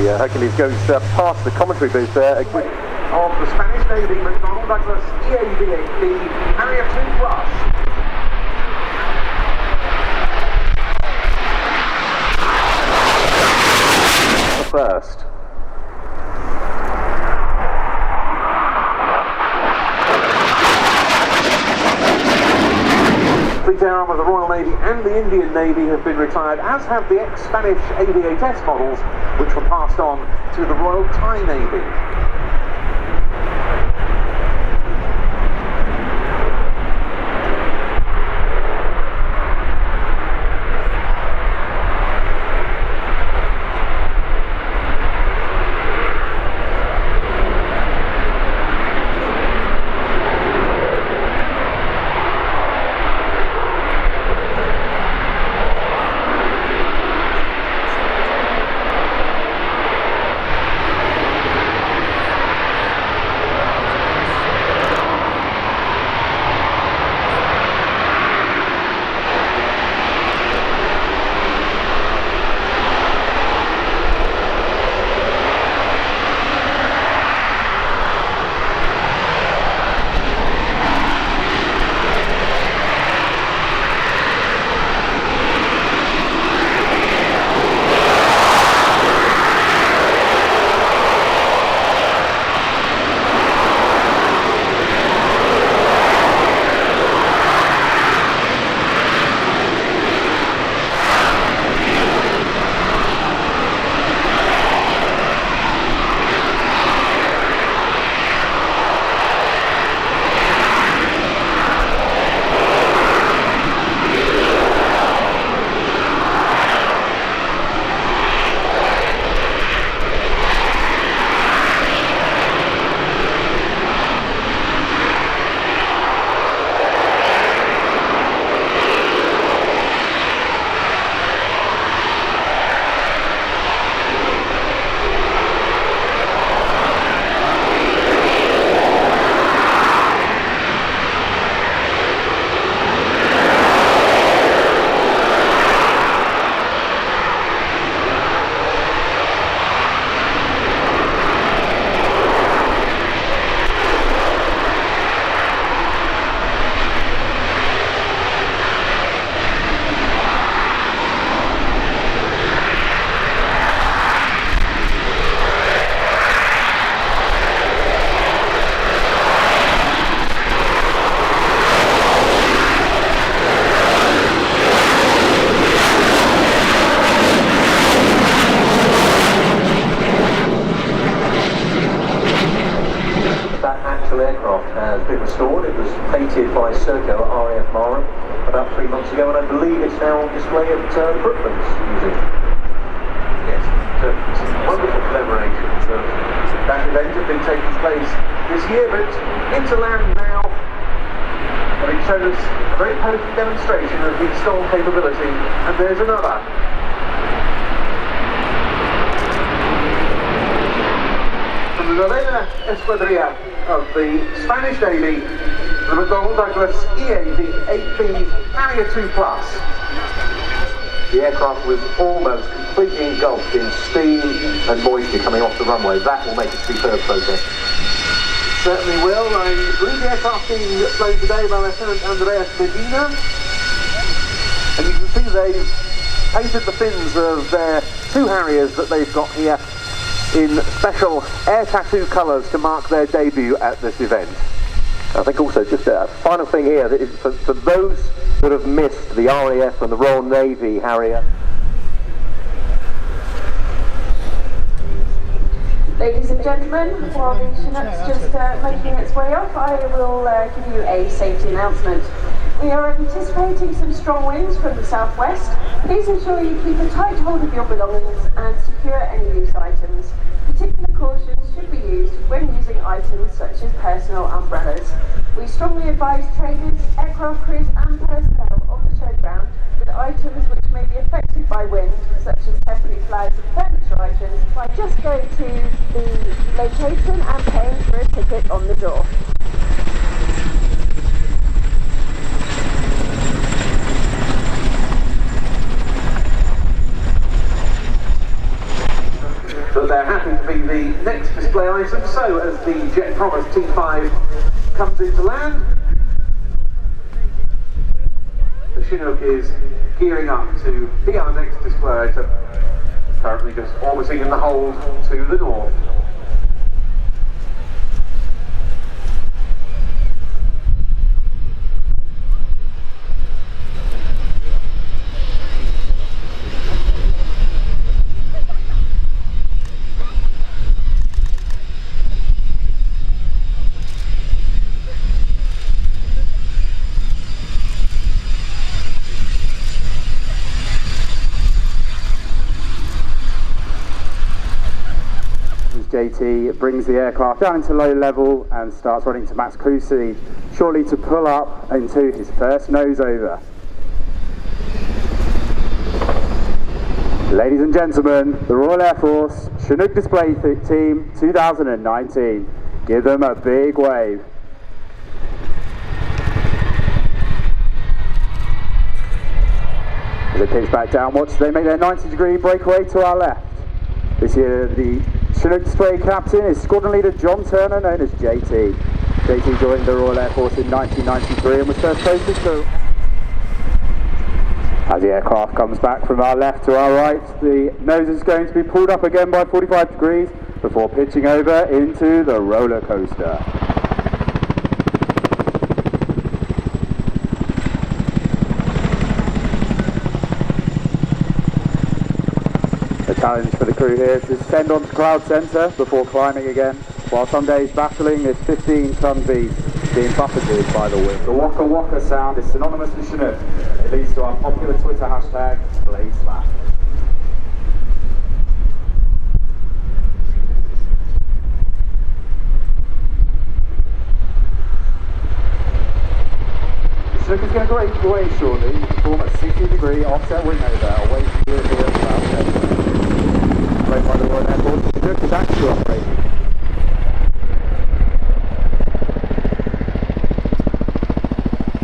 The Hercules goes past the commentary booth there. Of the Spanish Navy McDonnell Douglas EAV-8B Harrier 2 Plus. First. Fleet Air Arm of the Royal Navy and the Indian Navy have been retired, as have the ex-Spanish AV-8S models, which were passed on to the Royal Thai Navy. About 3 months ago, and I believe it's now on display at Brooklands Museum. Yes, some wonderful commemorations of that event have been taking place this year, but into land now, having shown us a very potent demonstration of the STOL capability, and there's another. From the Novena Escuadrilla of the Spanish Navy, the McDonnell Douglas EAV-8B Harrier 2 Plus. The aircraft was almost completely engulfed in steam and moisture coming off the runway. That will make a superb photo. Certainly will. I believe the aircraft being flown today by Lieutenant Andreas Medina. And you can see they've painted the fins of their two Harriers that they've got here in special air tattoo colours to mark their debut at this event. I think also just a final thing here, that is for those that have missed the RAF and the Royal Navy Harrier. Ladies and gentlemen, while the Chinook's just making its way off, I will give you a safety announcement. We are anticipating some strong winds from the southwest. Please ensure you keep a tight hold of your belongings and secure any loose items. Particular cautions should be used when using items such as personal umbrellas. We strongly advise traders, aircraft crews and personnel on the showground with items which may be affected by wind, such as temporary flags and furniture items, by just going to the location and paying for a ticket on the door. The they're happy to be the next display item. So as the Jet Promise T5 comes into land, the Chinook is gearing up to be our next display item, currently just orbiting in the hold to the north. JT brings the aircraft down into low level and starts running to max cruise speed, shortly to pull up into his first nose over. Ladies and gentlemen, the Royal Air Force Chinook Display Team 2019. Give them a big wave. As they pitch back down, watch they make their 90-degree breakaway to our left. This year, the Chinook Display Captain is Squadron Leader John Turner, known as JT. JT joined the Royal Air Force in 1993 and was first posted to... As the aircraft comes back from our left to our right, the nose is going to be pulled up again by 45 degrees before pitching over into the roller coaster. The challenge for the crew here is to descend onto cloud centre before climbing again, while some days battling this 15-ton beast being buffeted by the wind. The Waka Waka sound is synonymous with Chinook. It leads to our popular Twitter hashtag, BladeSlap. The Chinook is going to break away shortly to form a 60-degree offset wing over away from the European cloud centre. Right by the Royal Air Force, the Chinook is actually operating.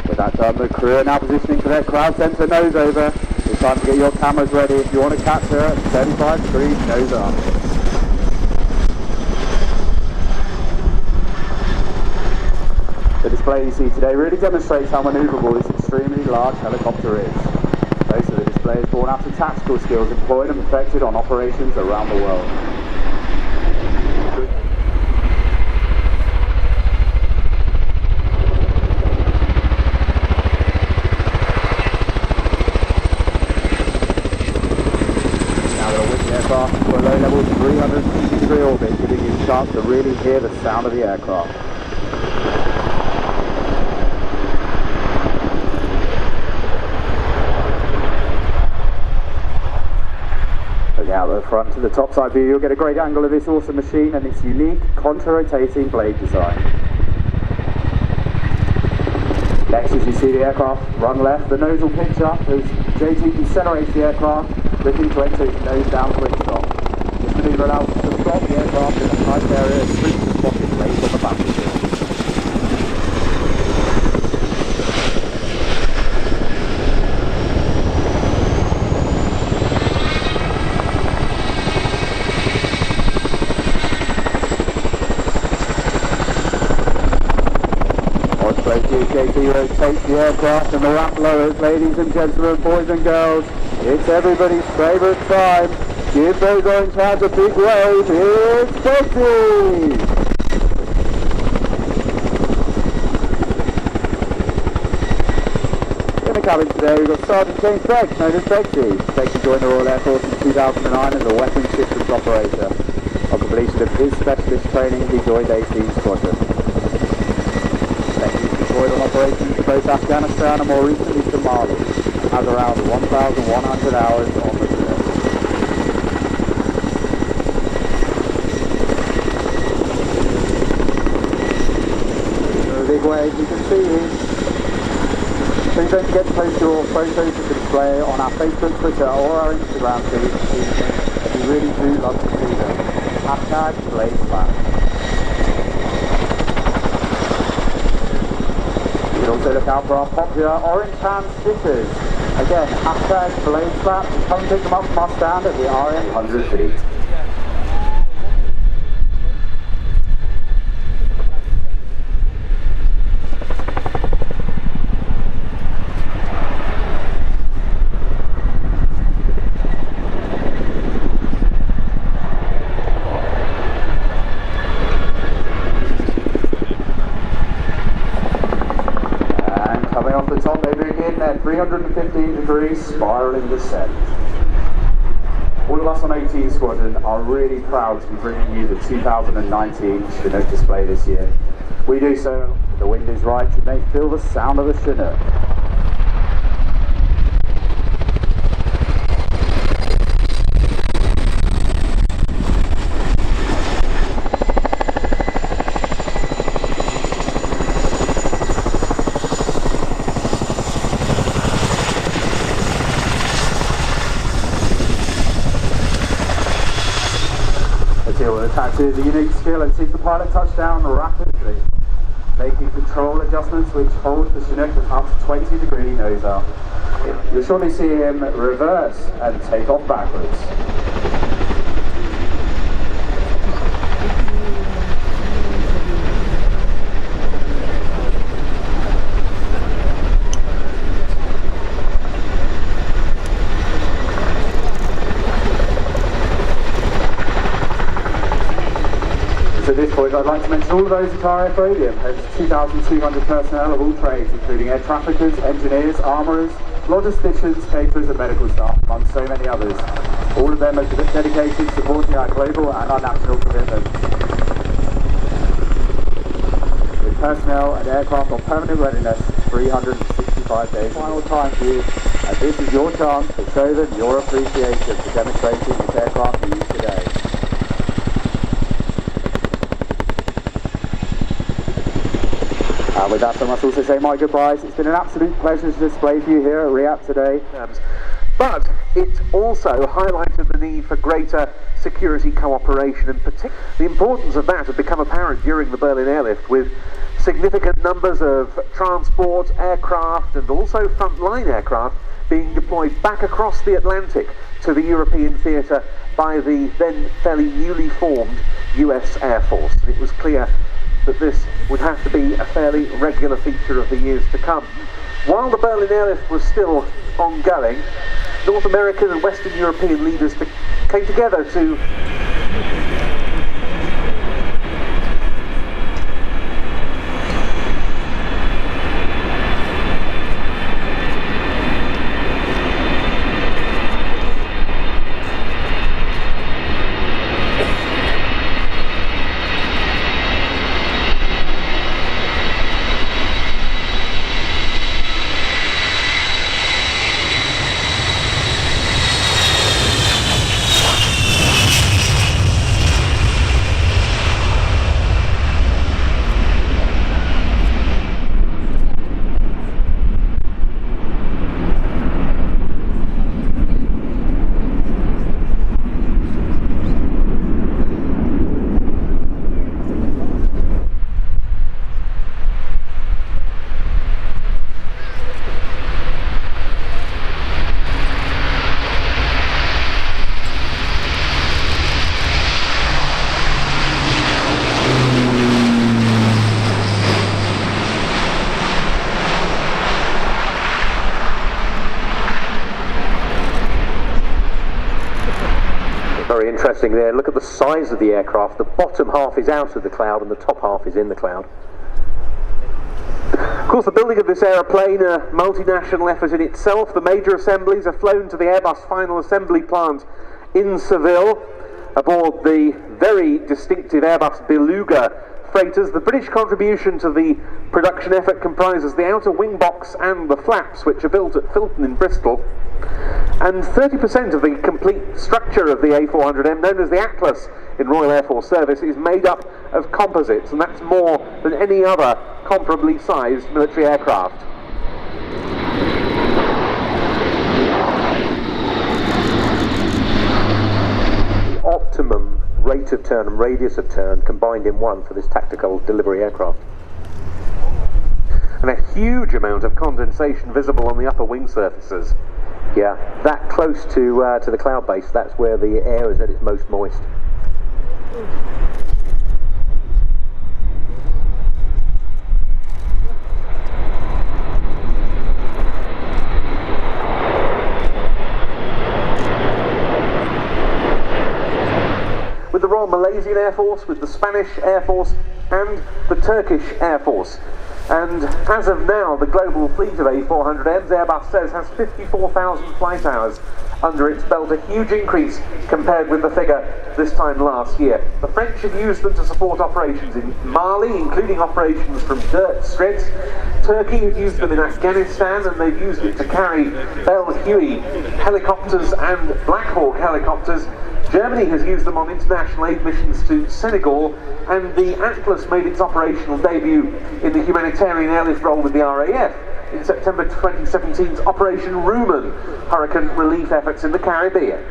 With that done, the crew are now positioning for their cloud centre nose over. It's time to get your cameras ready if you want to capture at 35 degrees nose up. The display you see today really demonstrates how manoeuvrable this extremely large helicopter is. Most of the display is born out of tactical skills employed and perfected on operations around the world. Now they'll whip the aircraft to a low level 360-degree orbit, giving you a chance to really hear the sound of the aircraft. Out the front to the topside view, you'll get a great angle of this awesome machine and its unique contra-rotating blade design. Next, as you see the aircraft run left, the nose will pitch up as JT decelerates the aircraft, looking to enter its nose down quick stop. This manoeuvre allows us to stop the aircraft in a tight area and reach the spotted blades on the battlefield. JT rotates the aircraft and the ramp lowers. Ladies and gentlemen, boys and girls, it's everybody's favourite time. Give those orange hands a big wave. It's Begsy! In the cabin today we've got Sergeant James Beggs, known as Begsy. Begsy joined the Royal Air Force in 2009 as a weapons systems operator. On completion of his specialist training, he joined 18 Squadron. On operations to both Afghanistan and more recently to Mali, has around 1,100 hours on the job. A big wave, you can see him. Please don't forget to post your photos of the display on our Facebook, Twitter or our Instagram feed. We really do love to see them. Hashtag BladeSlap. Also look out for our popular orange hand stickers. Again, hashtag BladeSlap. Come and pick them up from our stand at the RM 100 feet. spiralling descent. All of us on 18 Squadron are really proud to be bringing you the 2019 Chinook display this year. We do so, the wind is right, to make feel the sound of the Chinook. Attaches a unique skill and sees the pilot touch down rapidly, making control adjustments which hold the Chinook at up to 20-degree nose up. You'll surely see him reverse and take off backwards. At this point, I'd like to mention all of those at RAF Radium hosts 2,200 personnel of all trades, including air traffickers, engineers, armourers, logisticians, caterers and medical staff, among so many others. All of them are dedicated to supporting our global and our national commitments. With personnel and aircraft on permanent readiness, 365 days. Final time for you, and this is your chance to show them your appreciation for demonstrating this aircraft for you today. With that, I must also say my goodbyes. It's been an absolute pleasure to display for you here at Riat today. But it also highlighted the need for greater security cooperation, and particularly the importance of that had become apparent during the Berlin airlift, with significant numbers of transport aircraft and also frontline aircraft being deployed back across the Atlantic to the European theatre by the then fairly newly formed US Air Force. And it was clear that this would have to be a fairly regular feature of the years to come. While the Berlin airlift was still ongoing, North American and Western European leaders came together to interesting there. Look at the size of the aircraft. The bottom half is out of the cloud and the top half is in the cloud. Of course, the building of this aeroplane, a multinational effort in itself. The major assemblies are flown to the Airbus final assembly plant in Seville aboard the very distinctive Airbus Beluga freighters. The British contribution to the production effort comprises the outer wing box and the flaps, which are built at Filton in Bristol. And 30% of the complete structure of the A400M, known as the Atlas in Royal Air Force service, is made up of composites, and that's more than any other comparably sized military aircraft. The optimum rate of turn and radius of turn combined in one for this tactical delivery aircraft. And a huge amount of condensation visible on the upper wing surfaces. Yeah, that close to the cloud base, that's where the air is at its most moist. With the Royal Malaysian Air Force, with the Spanish Air Force and the Turkish Air Force And as of now, the global fleet of A400Ms, Airbus says, has 54,000 flight hours under its belt, a huge increase compared with the figure this time last year. The French have used them to support operations in Mali, including operations from Dirt Straits. Turkey has used them in Afghanistan, and they've used it to carry Bell Huey helicopters and Black Hawk helicopters. Germany has used them on international aid missions to Senegal, and the Atlas made its operational debut in the humanitarian airlift role with the RAF in September 2017's Operation Rumen hurricane relief efforts in the Caribbean.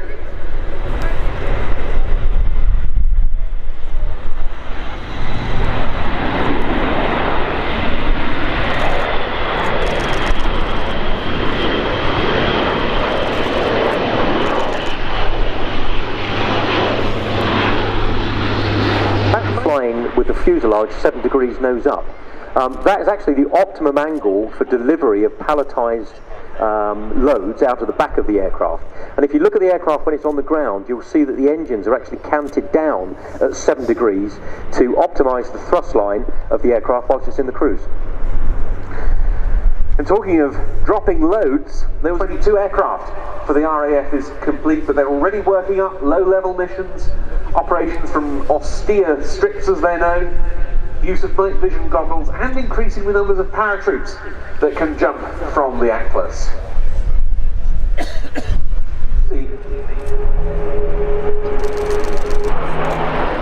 With the fuselage 7 degrees nose up. That is actually the optimum angle for delivery of palletized loads out of the back of the aircraft. And if you look at the aircraft when it's on the ground, you'll see that the engines are actually canted down at 7 degrees to optimize the thrust line of the aircraft whilst it's in the cruise. And talking of dropping loads, there was 22 aircraft for the RAF is complete, but they're already working up low-level missions, operations from austere strips as they're known, use of night vision goggles, and increasing the numbers of paratroops that can jump from the Atlas.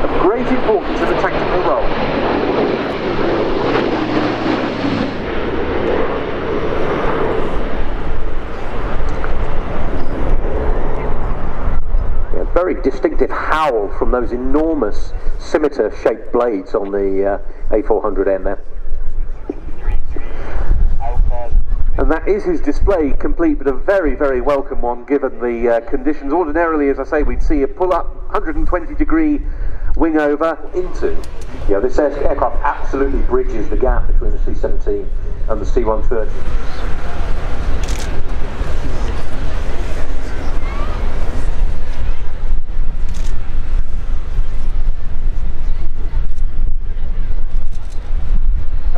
Of great importance in the tactical role. Very distinctive howl from those enormous scimitar-shaped blades on the A400M there. And that is his display complete, but a very, very welcome one given the conditions. Ordinarily, as I say, we'd see a pull-up 120-degree wing over into. Yeah, this aircraft absolutely bridges the gap between the C-17 and the C-130.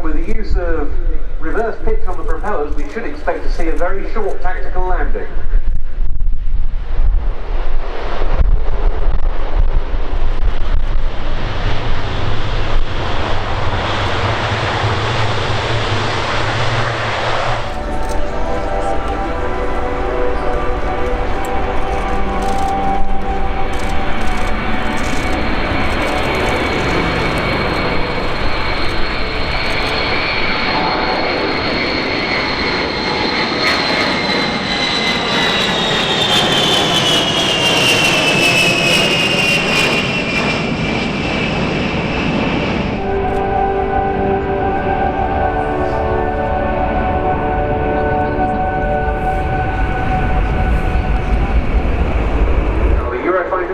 With the use of reverse pitch on the propellers, we should expect to see a very short tactical landing.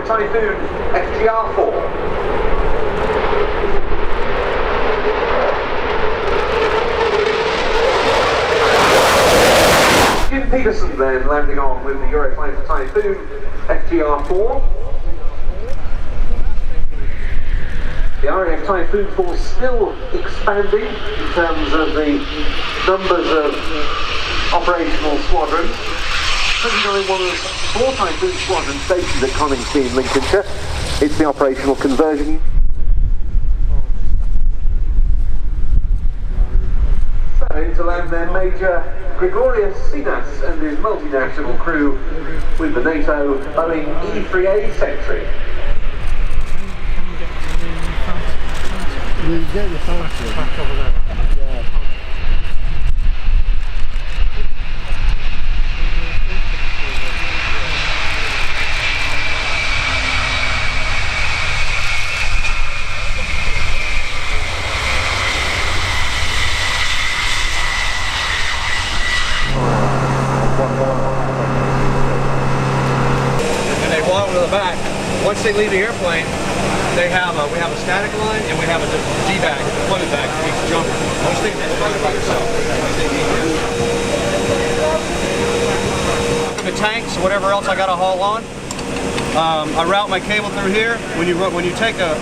Typhoon FGR-4. Jim Peterson then landing on with the Eurofighter Typhoon FGR-4. The RAF Typhoon force still expanding in terms of the numbers of operational squadrons. 29 one of 4 Typhoon squadrons stationed at Coningsby in Lincolnshire. It's the operational conversion. So to land their Major Gregorius Sinas and his multinational crew with the NATO Boeing E-3A Sentry. You get the back over there. Yeah. And they walk to the back. Once they leave the airplane, we have a static line and we have a D-bag, deployment bag for each jumper. Most things are deployed by yourself. The tanks or whatever else I got to haul on, I route my cable through here. When you take a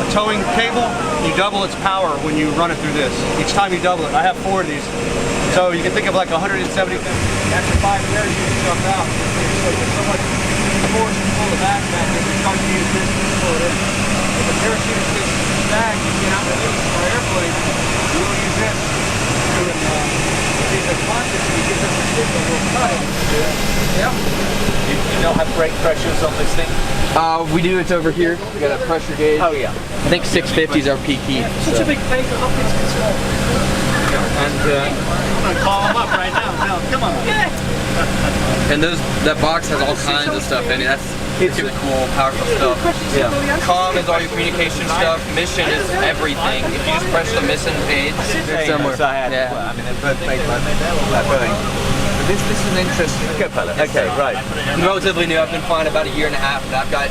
a towing cable, you double its power when you run it through this. Each time you double it. I have 4 of these. So you can think of like 170. After 5 years, you can jump out. So there's so much force to pull the back back. If you start to use this, you pull it in. If the parachute is back, you get out of our airplane, you will use this. If it's conscious, you get this signal, we'll cut it. Yep. You don't have brake pressures on this thing? We do. It's over here. We got a pressure gauge. Oh yeah. I think 650 is our peak heat. Such a big plane, how big is this one? And I'm going to call him up right now. No, come on. And that box has all kinds of stuff in it. That's super cool, powerful stuff. yeah. Com is all your communication stuff. Mission is everything. If you just press the mission page, it's somewhere. I had, Yeah. well, I mean, they're both made by Boeing. But this is an interesting co-pilot. Okay, right. I'm relatively new. I've been flying about 1.5 years, and I've got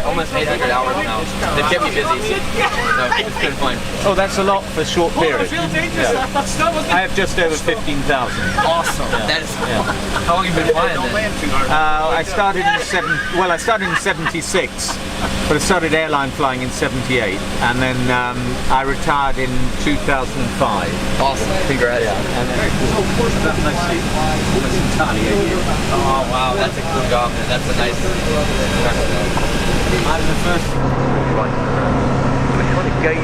almost 800 hours now. They've kept me busy, so it's been fun. Oh, that's a lot for a short period. I have just over 15,000. Awesome. That is. How long have you been flying then? I started in I started in 76, but I started airline flying in 78, and then I retired in 2005. Awesome. Congrats. And then that mostly almost entirely 8 years. Oh wow, that's a cool job, man. That's a nice. I'm the first. Right. The kind of game